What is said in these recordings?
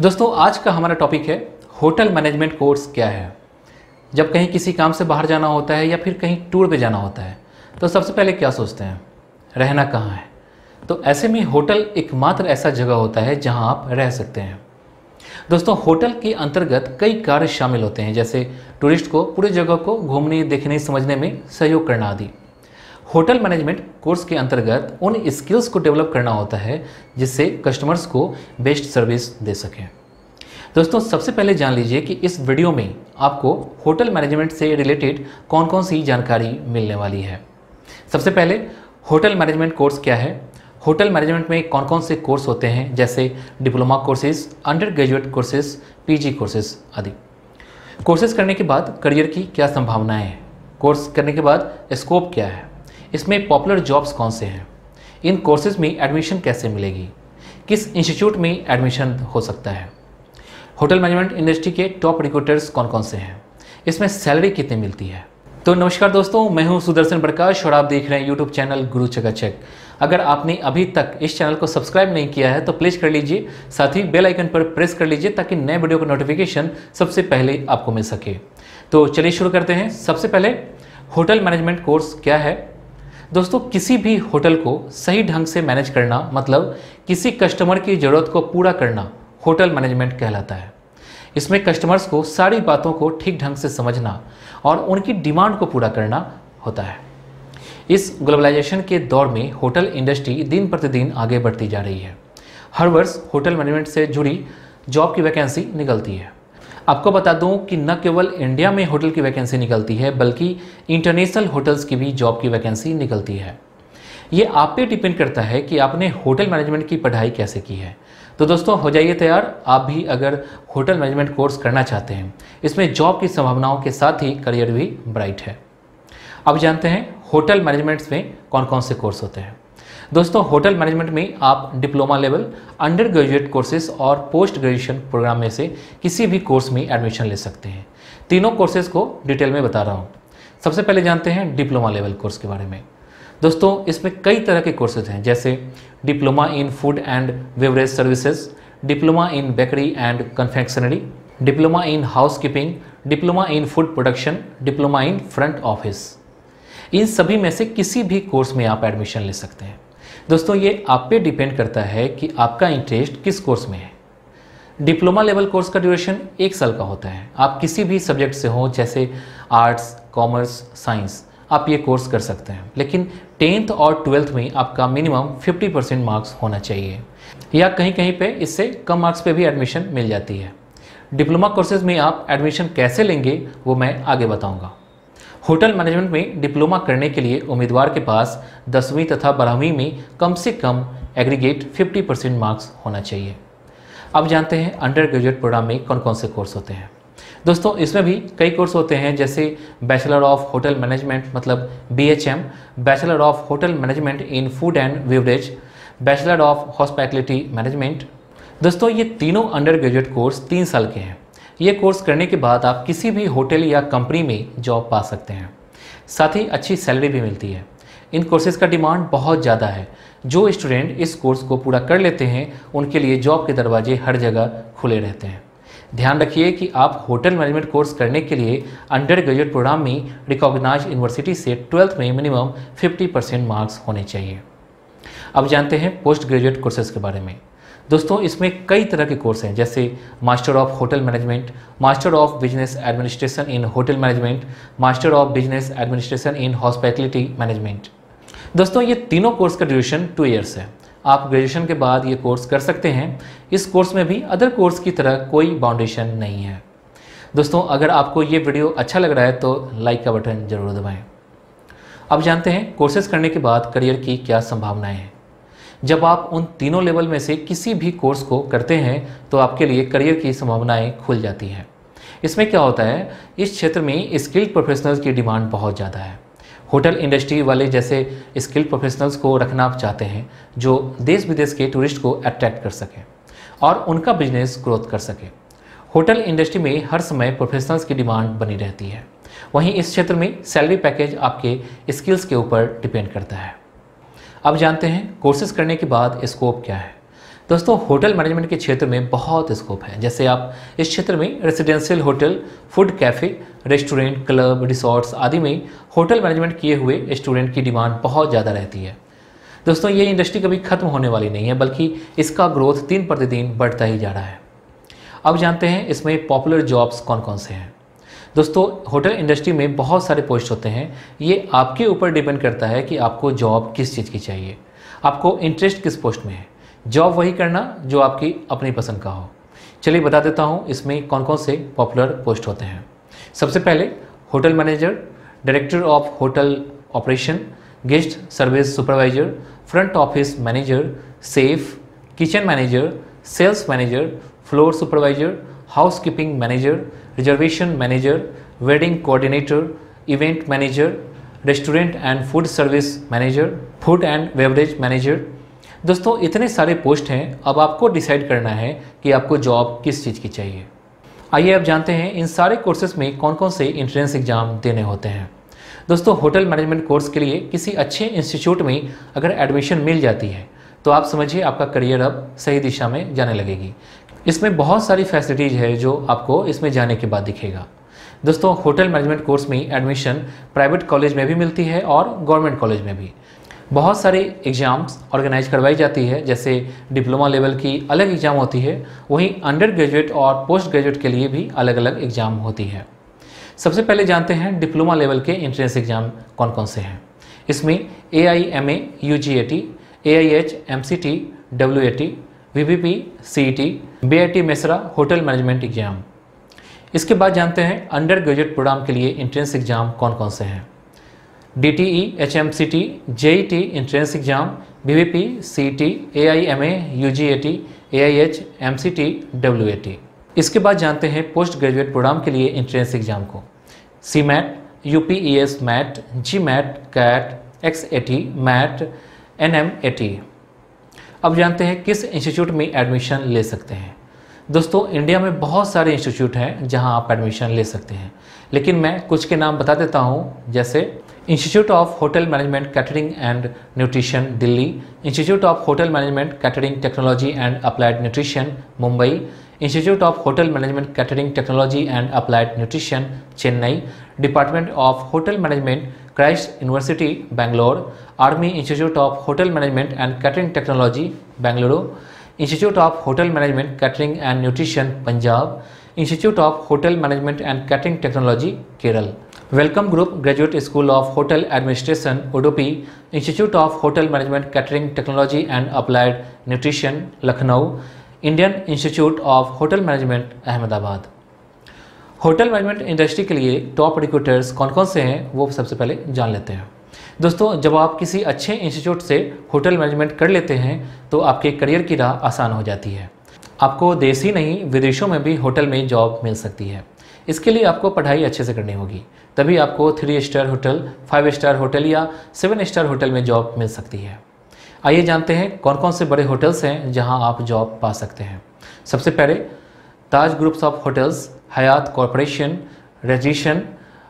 दोस्तों आज का हमारा टॉपिक है होटल मैनेजमेंट कोर्स क्या है। जब कहीं किसी काम से बाहर जाना होता है या फिर कहीं टूर पे जाना होता है तो सबसे पहले क्या सोचते हैं, रहना कहाँ है। तो ऐसे में होटल एकमात्र ऐसा जगह होता है जहां आप रह सकते हैं। दोस्तों होटल के अंतर्गत कई कार्य शामिल होते हैं, जैसे टूरिस्ट को पूरी जगह को घूमने, देखने, समझने में सहयोग करना आदि। होटल मैनेजमेंट कोर्स के अंतर्गत उन स्किल्स को डेवलप करना होता है जिससे कस्टमर्स को बेस्ट सर्विस दे सकें। दोस्तों सबसे पहले जान लीजिए कि इस वीडियो में आपको होटल मैनेजमेंट से रिलेटेड कौन कौन सी जानकारी मिलने वाली है। सबसे पहले होटल मैनेजमेंट कोर्स क्या है। होटल मैनेजमेंट में कौन कौन से कोर्स होते हैं, जैसे diploma courses, under graduate courses, PG courses आदि। कोर्सेज करने के बाद करियर की क्या संभावनाएं हैं, कोर्स करने के बाद स्कोप क्या है, इसमें पॉपुलर जॉब्स कौन से हैं, इन कोर्सेज में एडमिशन कैसे मिलेगी, किस इंस्टीट्यूट में एडमिशन हो सकता है, होटल मैनेजमेंट इंडस्ट्री के टॉप रिक्रूटर्स कौन कौन से हैं, इसमें सैलरी कितनी मिलती है। तो नमस्कार दोस्तों, मैं हूं सुदर्शन प्रकाश और आप देख रहे हैं यूट्यूब चैनल गुरु चकाचक। अगर आपने अभी तक इस चैनल को सब्सक्राइब नहीं किया है तो प्लीज़ कर लीजिए, साथ ही बेल आइकन पर प्रेस कर लीजिए ताकि नए वीडियो का नोटिफिकेशन सबसे पहले आपको मिल सके। तो चलिए शुरू करते हैं। सबसे पहले होटल मैनेजमेंट कोर्स क्या है। दोस्तों किसी भी होटल को सही ढंग से मैनेज करना, मतलब किसी कस्टमर की ज़रूरत को पूरा करना, होटल मैनेजमेंट कहलाता है। इसमें कस्टमर्स को सारी बातों को ठीक ढंग से समझना और उनकी डिमांड को पूरा करना होता है। इस ग्लोबलाइजेशन के दौर में होटल इंडस्ट्री दिन प्रतिदिन आगे बढ़ती जा रही है। हर वर्ष होटल मैनेजमेंट से जुड़ी जॉब की वैकेंसी निकलती है। आपको बता दूं कि न केवल इंडिया में होटल की वैकेंसी निकलती है बल्कि इंटरनेशनल होटल्स की भी जॉब की वैकेंसी निकलती है। ये आप पे डिपेंड करता है कि आपने होटल मैनेजमेंट की पढ़ाई कैसे की है। तो दोस्तों हो जाइए तैयार, आप भी अगर होटल मैनेजमेंट कोर्स करना चाहते हैं। इसमें जॉब की संभावनाओं के साथ ही करियर भी ब्राइट है। अब जानते हैं होटल मैनेजमेंट में कौन कौन से कोर्स होते हैं। दोस्तों होटल मैनेजमेंट में आप diploma level, under graduate courses और पोस्ट ग्रेजुएशन प्रोग्राम में से किसी भी कोर्स में एडमिशन ले सकते हैं। तीनों कोर्सेज को डिटेल में बता रहा हूँ। सबसे पहले जानते हैं डिप्लोमा लेवल कोर्स के बारे में। दोस्तों इसमें कई तरह के कोर्सेज हैं, जैसे diploma in food and beverage services, diploma in bakery and confectionery, diploma in housekeeping, diploma in food production, diploma in front office. इन सभी में से किसी भी कोर्स में आप एडमिशन ले सकते हैं। दोस्तों ये आप पे डिपेंड करता है कि आपका इंटरेस्ट किस कोर्स में है। डिप्लोमा लेवल कोर्स का ड्यूरेशन 1 साल का होता है। आप किसी भी सब्जेक्ट से हो, जैसे आर्ट्स, कॉमर्स, साइंस, आप ये कोर्स कर सकते हैं। लेकिन 10th और 12th में आपका मिनिमम 50% मार्क्स होना चाहिए, या कहीं कहीं पे इससे कम मार्क्स पे भी एडमिशन मिल जाती है। डिप्लोमा कोर्सेज में आप एडमिशन कैसे लेंगे वो मैं आगे बताऊँगा। होटल मैनेजमेंट में डिप्लोमा करने के लिए उम्मीदवार के पास 10वीं तथा 12वीं में कम से कम एग्रीगेट 50% मार्क्स होना चाहिए। अब जानते हैं अंडर ग्रेजुएट प्रोग्राम में कौन कौन से कोर्स होते हैं। दोस्तों इसमें भी कई कोर्स होते हैं, जैसे बैचलर ऑफ होटल मैनेजमेंट मतलब BHM, bachelor of hotel management in food and beverage, bachelor of hospitality management. दोस्तों ये तीनों अंडर ग्रेजुएट कोर्स 3 साल के हैं। ये कोर्स करने के बाद आप किसी भी होटल या कंपनी में जॉब पा सकते हैं, साथ ही अच्छी सैलरी भी मिलती है। इन कोर्सेज़ का डिमांड बहुत ज़्यादा है। जो स्टूडेंट इस कोर्स को पूरा कर लेते हैं उनके लिए जॉब के दरवाजे हर जगह खुले रहते हैं। ध्यान रखिए कि आप होटल मैनेजमेंट कोर्स करने के लिए अंडर ग्रेजुएट प्रोग्राम में रिकॉग्नाइज्ड यूनिवर्सिटी से 12th में मिनिमम 50% मार्क्स होने चाहिए। अब जानते हैं पोस्ट ग्रेजुएट कोर्सेज के बारे में। दोस्तों इसमें कई तरह के कोर्स हैं, जैसे master of hotel management, master of business administration in hotel management, master of business administration in hospitality management. दोस्तों ये तीनों कोर्स का ड्यूरेशन 2 ईयर्स है। आप ग्रेजुएशन के बाद ये कोर्स कर सकते हैं। इस कोर्स में भी अदर कोर्स की तरह कोई बाउंडेशन नहीं है। दोस्तों अगर आपको ये वीडियो अच्छा लग रहा है तो लाइक का बटन जरूर दबाएं। अब जानते हैं कोर्सेज करने के बाद करियर की क्या संभावनाएं हैं। जब आप उन तीनों लेवल में से किसी भी कोर्स को करते हैं तो आपके लिए करियर की संभावनाएं खुल जाती हैं। इसमें क्या होता है, इस क्षेत्र में स्किल्ड प्रोफेशनल्स की डिमांड बहुत ज़्यादा है। होटल इंडस्ट्री वाले जैसे स्किल्ड प्रोफेशनल्स को रखना आप चाहते हैं जो देश विदेश के टूरिस्ट को अट्रैक्ट कर सकें और उनका बिजनेस ग्रोथ कर सके। होटल इंडस्ट्री में हर समय प्रोफेशनल्स की डिमांड बनी रहती है। वहीं इस क्षेत्र में सैलरी पैकेज आपके स्किल्स के ऊपर डिपेंड करता है। अब जानते हैं कोर्सेज करने के बाद स्कोप क्या है। दोस्तों होटल मैनेजमेंट के क्षेत्र में बहुत स्कोप है। जैसे आप इस क्षेत्र में residential hotel, food cafe, restaurant, club, resorts आदि में होटल मैनेजमेंट किए हुए स्टूडेंट की डिमांड बहुत ज़्यादा रहती है। दोस्तों ये इंडस्ट्री कभी ख़त्म होने वाली नहीं है, बल्कि इसका ग्रोथ दिन प्रतिदिन बढ़ता ही जा रहा है। अब जानते हैं इसमें पॉपुलर जॉब्स कौन कौन से हैं। दोस्तों होटल इंडस्ट्री में बहुत सारे पोस्ट होते हैं। ये आपके ऊपर डिपेंड करता है कि आपको जॉब किस चीज़ की चाहिए, आपको इंटरेस्ट किस पोस्ट में है। जॉब वही करना जो आपकी अपनी पसंद का हो। चलिए बता देता हूँ इसमें कौन कौन से पॉपुलर पोस्ट होते हैं। सबसे पहले hotel manager, director of hotel operation, guest service supervisor, front office manager, chef, kitchen manager, sales manager, floor supervisor, housekeeping manager, reservation manager, wedding coordinator, event manager, restaurant and food service manager, food and beverage manager. दोस्तों इतने सारे post हैं, अब आपको decide करना है कि आपको जॉब किस चीज़ की चाहिए। आइए अब जानते हैं इन सारे कोर्सेज में कौन कौन से एंट्रेंस एग्जाम देने होते हैं। दोस्तों होटल मैनेजमेंट कोर्स के लिए किसी अच्छे इंस्टीट्यूट में अगर एडमिशन मिल जाती है तो आप समझिए आपका करियर अब सही दिशा में जाने लगेगी। इसमें बहुत सारी फैसिलिटीज़ है जो आपको इसमें जाने के बाद दिखेगा। दोस्तों होटल मैनेजमेंट कोर्स में एडमिशन प्राइवेट कॉलेज में भी मिलती है और गवर्नमेंट कॉलेज में भी। बहुत सारे एग्ज़ाम्स ऑर्गेनाइज करवाई जाती है। जैसे डिप्लोमा लेवल की अलग एग्ज़ाम होती है, वहीं अंडर ग्रेजुएट और पोस्ट ग्रेजुएट के लिए भी अलग अलग एग्ज़ाम होती है। सबसे पहले जानते हैं डिप्लोमा लेवल के एंट्रेंस एग्ज़ाम कौन कौन से हैं। इसमें AIMA UGAT, AIH MCT, WAT, VBP CET, BIT Mesra hotel management exam. इसके बाद जानते हैं अंडर ग्रेजुएट प्रोग्राम के लिए एंट्रेंस एग्ज़ाम कौन कौन से हैं। DTE HMCT, JET entrance exam, VBP CET, AIMA UGAT, AIH MCT, WAT। इसके बाद जानते हैं पोस्ट ग्रेजुएट प्रोग्राम के लिए एंट्रेंस एग्ज़ाम को। CMAT, UPES MAT, GMAT, CAT, XAT, MAT, NMAT। अब जानते हैं किस इंस्टीट्यूट में एडमिशन ले सकते हैं। दोस्तों इंडिया में बहुत सारे इंस्टीट्यूट हैं जहां आप एडमिशन ले सकते हैं, लेकिन मैं कुछ के नाम बता देता हूं। जैसे institute of hotel management catering and nutrition Delhi, institute of hotel management catering technology and applied nutrition Mumbai, institute of hotel management catering technology and applied nutrition Chennai, department of hotel management Christ university Bangalore, army institute of hotel management and catering technology Bengaluru, institute of hotel management catering and nutrition Punjab, institute of hotel management and catering technology Kerala, welcome group graduate school of hotel administration Udupi, institute of hotel management catering technology and applied nutrition Lucknow, Indian institute of hotel management Ahmedabad. Hotel management industry के लिए top recruiters कौन कौन से हैं वो सबसे पहले जान लेते हैं। दोस्तों जब आप किसी अच्छे इंस्टीट्यूट से होटल मैनेजमेंट कर लेते हैं तो आपके करियर की राह आसान हो जाती है। आपको देश ही नहीं विदेशों में भी होटल में जॉब मिल सकती है। इसके लिए आपको पढ़ाई अच्छे से करनी होगी, तभी आपको 3 स्टार होटल, 5 स्टार होटल या 7 स्टार होटल में जॉब मिल सकती है। आइए जानते हैं कौन कौन से बड़े होटल्स हैं जहां आप जॉब पा सकते हैं। सबसे पहले Taj groups of hotels, Hyatt corporation, Radisson,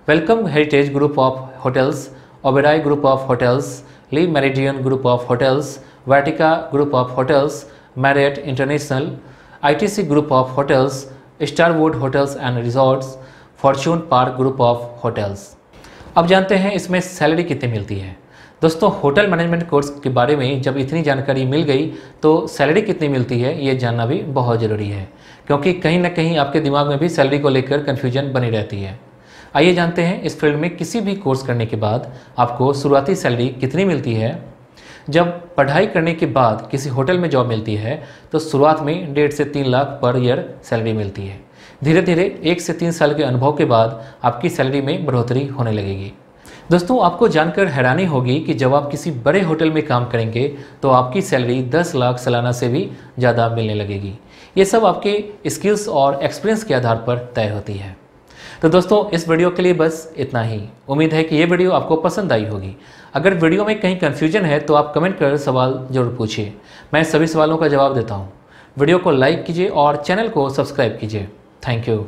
Welcome Heritage group of hotels, Oberoi group of hotels, Le Meridien group of hotels, Vatika group of hotels, Marriott International, ITC group of hotels, Starwood hotels and resorts, Fortune Park group of hotels. अब जानते हैं इसमें salary कितनी मिलती है। दोस्तों hotel management course के बारे में जब इतनी जानकारी मिल गई तो सैलरी कितनी मिलती है ये जानना भी बहुत ज़रूरी है, क्योंकि कहीं ना कहीं आपके दिमाग में भी सैलरी को लेकर कन्फ्यूजन बनी रहती है। आइए जानते हैं इस फील्ड में किसी भी कोर्स करने के बाद आपको शुरुआती सैलरी कितनी मिलती है। जब पढ़ाई करने के बाद किसी होटल में जॉब मिलती है तो शुरुआत में 1.5 से 3 लाख पर ईयर सैलरी मिलती है। धीरे धीरे 1 से 3 साल के अनुभव के बाद आपकी सैलरी में बढ़ोतरी होने लगेगी। दोस्तों आपको जानकर हैरानी होगी कि जब आप किसी बड़े होटल में काम करेंगे तो आपकी सैलरी 10 लाख सालाना से भी ज़्यादा मिलने लगेगी। ये सब आपके स्किल्स और एक्सपीरियंस के आधार पर तय होती है। तो दोस्तों इस वीडियो के लिए बस इतना ही। उम्मीद है कि ये वीडियो आपको पसंद आई होगी। अगर वीडियो में कहीं कन्फ्यूजन है तो आप कमेंट कर सवाल जरूर पूछिए, मैं सभी सवालों का जवाब देता हूँ। वीडियो को लाइक कीजिए और चैनल को सब्सक्राइब कीजिए। Thank you.